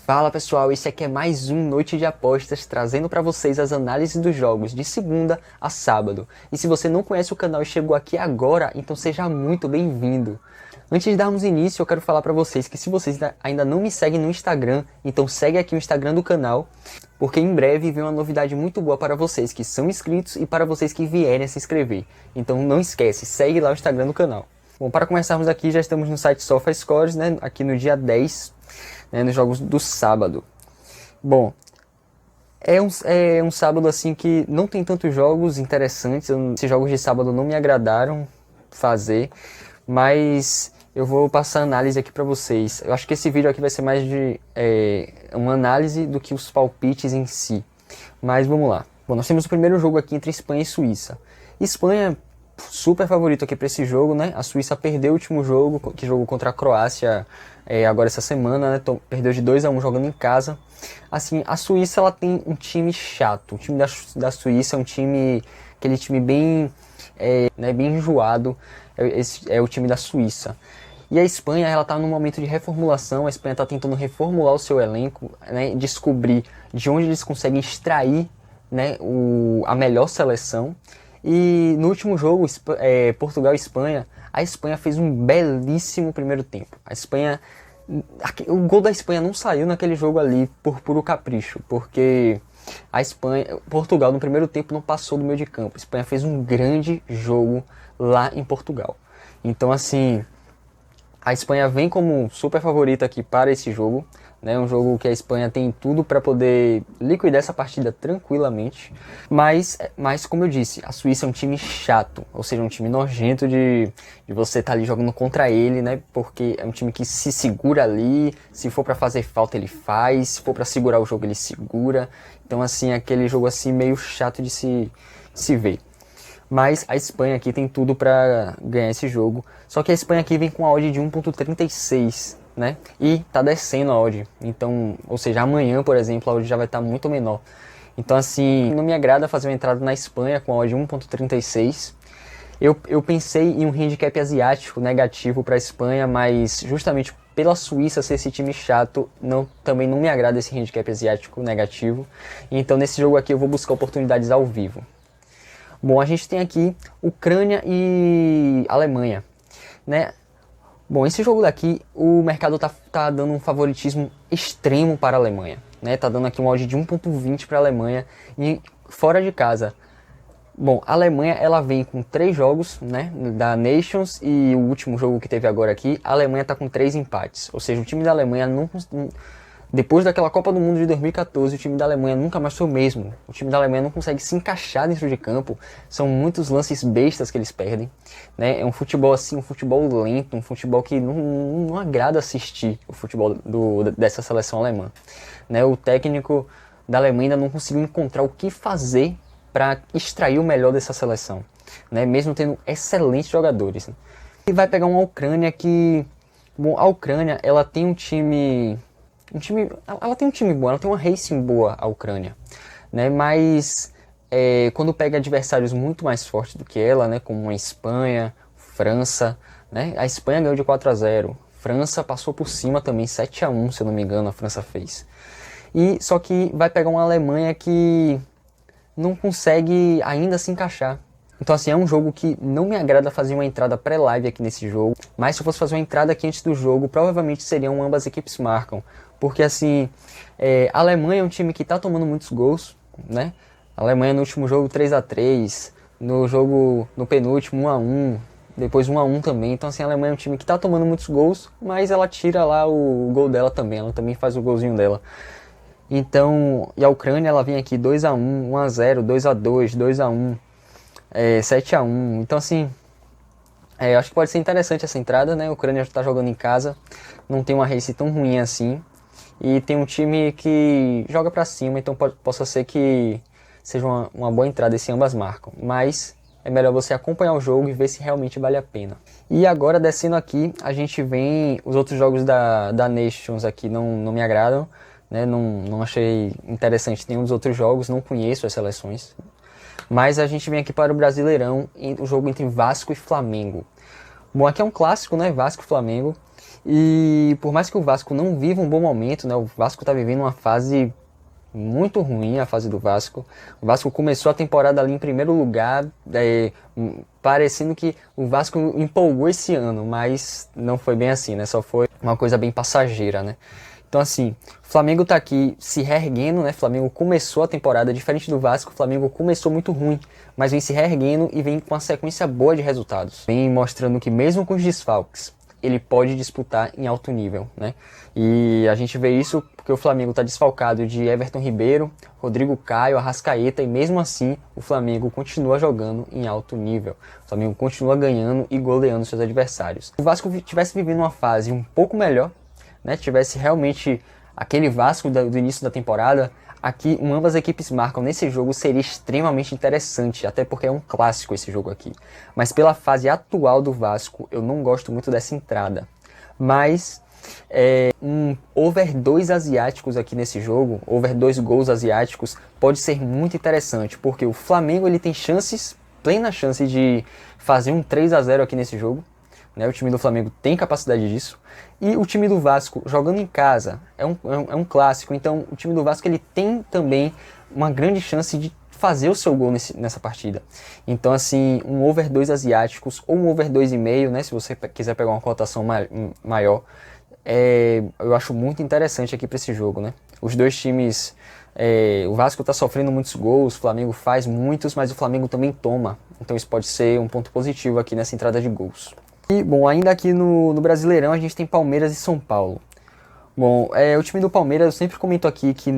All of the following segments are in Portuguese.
Fala pessoal, esse aqui é mais um Noite de Apostas, trazendo para vocês as análises dos jogos de segunda a sábado. E se você não conhece o canal e chegou aqui agora, então seja muito bem-vindo. Antes de darmos início, eu quero falar para vocês que se vocês ainda não me seguem no Instagram, então segue aqui o Instagram do canal, porque em breve vem uma novidade muito boa para vocês que são inscritos e para vocês que vierem a se inscrever. Então não esquece, segue lá o Instagram do canal. Bom, para começarmos aqui, já estamos no site SofaScores, né, aqui no dia 10, nos jogos do sábado. Bom, é um sábado assim que não tem tantos jogos interessantes. Esses jogos de sábado não me agradaram fazer, mas eu vou passar a análise aqui para vocês. Eu acho que esse vídeo aqui vai ser mais de uma análise do que os palpites em si. Mas vamos lá. Bom, nós temos o primeiro jogo aqui entre Espanha e Suíça. Espanha super favorito aqui para esse jogo, né? A Suíça perdeu o último jogo, que jogou contra a Croácia agora essa semana, né? Perdeu de 2-1 jogando em casa. Assim, a Suíça ela tem um time chato. O time da Suíça é um time, aquele time bem, bem enjoado. Esse é o time da Suíça. E a Espanha, ela está num momento de reformulação. A Espanha está tentando reformular o seu elenco, né? Descobrir de onde eles conseguem extrair, né, a melhor seleção. E no último jogo, Portugal e Espanha, a Espanha fez um belíssimo primeiro tempo. O gol da Espanha não saiu naquele jogo ali por puro capricho, porque Portugal no primeiro tempo não passou do meio de campo. A Espanha fez um grande jogo lá em Portugal. Então assim, a Espanha vem como super favorita aqui para esse jogo, né? Um jogo que a Espanha tem tudo para poder liquidar essa partida tranquilamente. Mas como eu disse, a Suíça é um time chato, ou seja, um time nojento de você estar ali jogando contra ele, né? Porque é um time que se segura ali, se for para fazer falta ele faz, se for para segurar o jogo ele segura. Então assim, é aquele jogo assim meio chato de se ver. Mas a Espanha aqui tem tudo para ganhar esse jogo. Só que a Espanha aqui vem com a odd de 1.36, né? E tá descendo a odd. Então, ou seja, amanhã, por exemplo, a odd já vai estar muito menor. Então, assim, não me agrada fazer uma entrada na Espanha com a odd 1.36. Eu pensei em um handicap asiático negativo para a Espanha, mas justamente pela Suíça ser esse time chato, também não me agrada esse handicap asiático negativo. Então, nesse jogo aqui eu vou buscar oportunidades ao vivo. Bom, a gente tem aqui Ucrânia e Alemanha, né? Bom, esse jogo daqui, o mercado tá dando um favoritismo extremo para a Alemanha, né? Tá dando aqui um odd de 1.20 para a Alemanha e fora de casa. Bom, a Alemanha, ela vem com 3 jogos, né, da Nations, e o último jogo que teve agora aqui, a Alemanha tá com 3 empates. Ou seja, o time da Alemanha depois daquela Copa do Mundo de 2014, o time da Alemanha nunca mais foi o mesmo. O time da Alemanha não consegue se encaixar dentro de campo. São muitos lances bestas que eles perdem, né? É um futebol assim, um futebol lento, um futebol que não agrada assistir o futebol dessa seleção alemã, né? O técnico da Alemanha ainda não conseguiu encontrar o que fazer para extrair o melhor dessa seleção, né? Mesmo tendo excelentes jogadores. E vai pegar uma Ucrânia que... Bom, a Ucrânia, ela tem ela tem um time bom, ela tem uma racing boa, a Ucrânia, né? Mas quando pega adversários muito mais fortes do que ela, né? Como a Espanha, França, né? A Espanha ganhou de 4-0, França passou por cima também, 7-1, se eu não me engano, a França fez. Só que vai pegar uma Alemanha que não consegue ainda se encaixar. Então assim, é um jogo que não me agrada fazer uma entrada pré-live aqui nesse jogo, mas se eu fosse fazer uma entrada aqui antes do jogo, provavelmente seriam ambas equipes marcam. Porque assim, a Alemanha é um time que está tomando muitos gols, né? A Alemanha no último jogo 3-3, no penúltimo 1-1, depois 1-1 também. Então assim, a Alemanha é um time que está tomando muitos gols, mas ela tira lá o gol dela também, ela também faz o golzinho dela. Então, e a Ucrânia, ela vem aqui 2-1, 1-0, 2-2, 2-1, 7-1. Então assim, eu acho que pode ser interessante essa entrada, né? A Ucrânia está jogando em casa, não tem uma race tão ruim assim. E tem um time que joga pra cima, então possa ser que seja uma boa entrada e se ambas marcam. Mas é melhor você acompanhar o jogo e ver se realmente vale a pena. E agora, descendo aqui, a gente vem... Os outros jogos da Nations aqui não me agradam, né? Não achei interessante nenhum dos outros jogos, não conheço as seleções. Mas a gente vem aqui para o Brasileirão, o jogo entre Vasco e Flamengo. Bom, aqui é um clássico, né? Vasco e Flamengo. E por mais que o Vasco não viva um bom momento, né, o Vasco está vivendo uma fase muito ruim, a fase do Vasco. O Vasco começou a temporada ali em primeiro lugar, parecendo que o Vasco empolgou esse ano, mas não foi bem assim, né? Só foi uma coisa bem passageira, né? Então assim, o Flamengo tá aqui se reerguendo, né? O Flamengo começou a temporada, diferente do Vasco, o Flamengo começou muito ruim, mas vem se reerguendo e vem com uma sequência boa de resultados. Vem mostrando que mesmo com os desfalques, ele pode disputar em alto nível, né? E a gente vê isso porque o Flamengo está desfalcado de Everton Ribeiro, Rodrigo Caio, Arrascaeta, e mesmo assim o Flamengo continua jogando em alto nível. O Flamengo continua ganhando e goleando seus adversários. Se o Vasco tivesse vivendo uma fase um pouco melhor, né, tivesse realmente aquele Vasco do início da temporada, aqui ambas as equipes marcam nesse jogo seria extremamente interessante, até porque é um clássico esse jogo aqui. Mas pela fase atual do Vasco, eu não gosto muito dessa entrada. Mas um over 2 asiáticos aqui nesse jogo, over 2 gols asiáticos, pode ser muito interessante, porque o Flamengo ele tem chances, plena chance de fazer um 3-0 aqui nesse jogo. Né, o time do Flamengo tem capacidade disso. E o time do Vasco, jogando em casa, é um clássico. Então o time do Vasco ele tem também uma grande chance de fazer o seu gol nessa partida. Então assim, um over 2 asiáticos ou um over 2,5, né, se você quiser pegar uma cotação maior, eu acho muito interessante aqui para esse jogo. Né? Os dois times, o Vasco está sofrendo muitos gols, o Flamengo faz muitos, mas o Flamengo também toma. Então isso pode ser um ponto positivo aqui nessa entrada de gols. E, bom, ainda aqui no Brasileirão a gente tem Palmeiras e São Paulo. Bom, o time do Palmeiras, eu sempre comento aqui que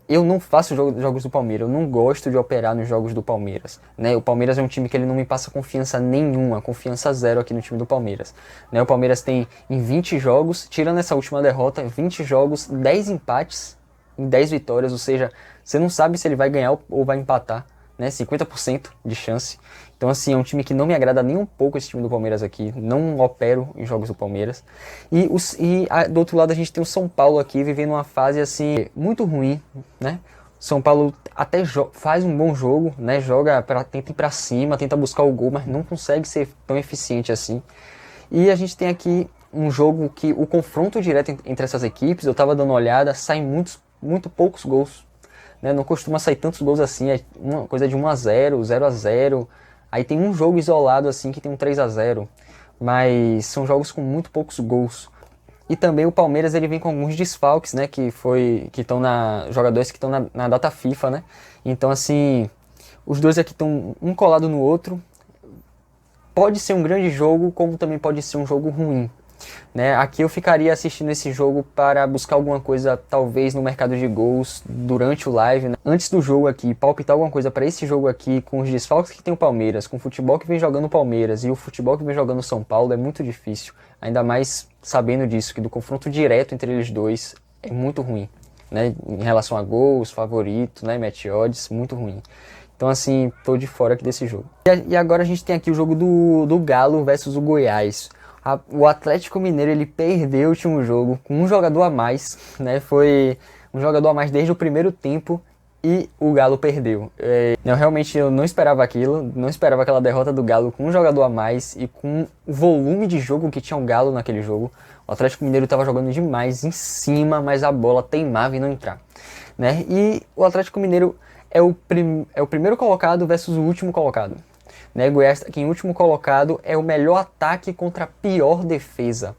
eu não faço jogos do Palmeiras, eu não gosto de operar nos jogos do Palmeiras. Né? O Palmeiras é um time que ele não me passa confiança nenhuma, confiança zero aqui no time do Palmeiras. Né? O Palmeiras tem em 20 jogos, tirando essa última derrota, 20 jogos, 10 empates em 10 vitórias, ou seja, você não sabe se ele vai ganhar ou vai empatar. Né, 50% de chance. Então assim, é um time que não me agrada nem um pouco esse time do Palmeiras aqui. Não opero em jogos do Palmeiras. E do outro lado a gente tem o São Paulo aqui vivendo uma fase assim muito ruim, né? São Paulo até faz um bom jogo, né? Tenta ir pra cima, tenta buscar o gol, mas não consegue ser tão eficiente assim. E a gente tem aqui um jogo que o confronto direto entre essas equipes, eu tava dando uma olhada, saem muito poucos gols. Né, não costuma sair tantos gols assim, é uma coisa de 1-0, 0-0. Aí tem um jogo isolado assim que tem um 3-0, mas são jogos com muito poucos gols. E também o Palmeiras ele vem com alguns desfalques, né, jogadores que estão na data FIFA, né? Então assim, os dois aqui estão um colado no outro. Pode ser um grande jogo, como também pode ser um jogo ruim. Né? Aqui eu ficaria assistindo esse jogo para buscar alguma coisa, talvez no mercado de gols durante o live, né? Antes do jogo aqui, palpitar alguma coisa para esse jogo aqui, com os desfalques que tem o Palmeiras, com o futebol que vem jogando o Palmeiras e o futebol que vem jogando o São Paulo, é muito difícil. Ainda mais sabendo disso, que do confronto direto entre eles dois é muito ruim. Né? Em relação a gols, favorito, né? Match odds, muito ruim. Então assim, tô de fora aqui desse jogo. E agora a gente tem aqui o jogo do Galo versus o Goiás. O Atlético Mineiro ele perdeu o último jogo com um jogador a mais, né? Foi um jogador a mais desde o primeiro tempo e o Galo perdeu. Realmente eu não esperava aquilo, não esperava aquela derrota do Galo com um jogador a mais e com o volume de jogo que tinha o Galo naquele jogo. O Atlético Mineiro estava jogando demais em cima, mas a bola teimava em não entrar. Né? E o Atlético Mineiro é o primeiro colocado versus o último colocado. Né, Goiás, que em último colocado, é o melhor ataque contra a pior defesa.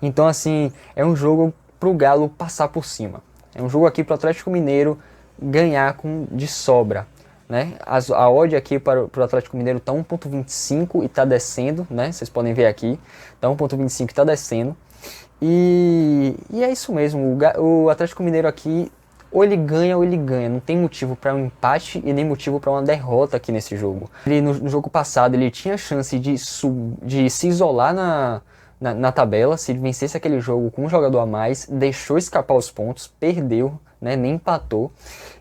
Então, assim, é um jogo pro Galo passar por cima. É um jogo aqui pro Atlético Mineiro ganhar de sobra. Né? A odd aqui para o Atlético Mineiro tá 1.25 e tá descendo, né? Vocês podem ver aqui, tá 1.25 e tá descendo. E é isso mesmo, o Atlético Mineiro aqui ou ele ganha, não tem motivo para um empate e nem motivo para uma derrota aqui nesse jogo. Ele, no jogo passado ele tinha chance de se isolar na tabela, se ele vencesse aquele jogo com um jogador a mais, deixou escapar os pontos, perdeu, né, nem empatou.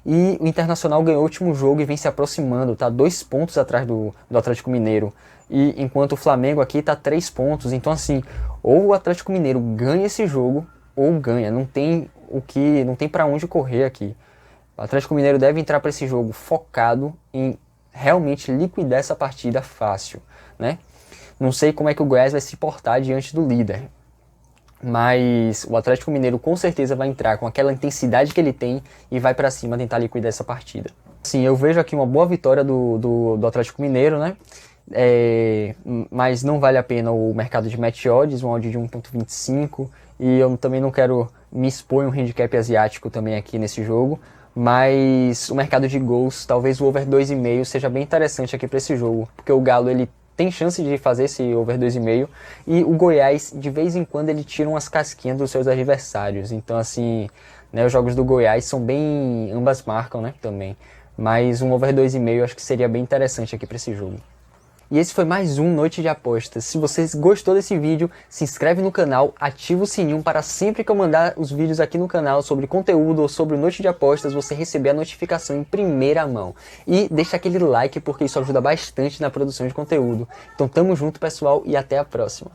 E o Internacional ganhou o último jogo e vem se aproximando, tá 2 pontos atrás do Atlético Mineiro. E enquanto o Flamengo aqui tá 3 pontos, então assim, ou o Atlético Mineiro ganha esse jogo, ou ganha, não tem para onde correr aqui. O Atlético Mineiro deve entrar para esse jogo focado em realmente liquidar essa partida fácil, né? Não sei como é que o Goiás vai se portar diante do líder. Mas o Atlético Mineiro com certeza vai entrar com aquela intensidade que ele tem e vai pra cima tentar liquidar essa partida. Sim, eu vejo aqui uma boa vitória do Atlético Mineiro, né? Mas não vale a pena o mercado de match odds, um odd de 1.25, e eu também não quero me expor em um handicap asiático também aqui nesse jogo, mas o mercado de gols, talvez o over 2,5 seja bem interessante aqui para esse jogo, porque o Galo ele tem chance de fazer esse over 2,5 e o Goiás de vez em quando ele tira umas casquinhas dos seus adversários, então assim, né, os jogos do Goiás são bem, ambas marcam, né, também, mas um over 2,5 acho que seria bem interessante aqui para esse jogo. E esse foi mais um Noite de Apostas. Se você gostou desse vídeo, se inscreve no canal, ativa o sininho para sempre que eu mandar os vídeos aqui no canal sobre conteúdo ou sobre Noite de Apostas, você receber a notificação em primeira mão. E deixa aquele like porque isso ajuda bastante na produção de conteúdo. Então tamo junto, pessoal, e até a próxima.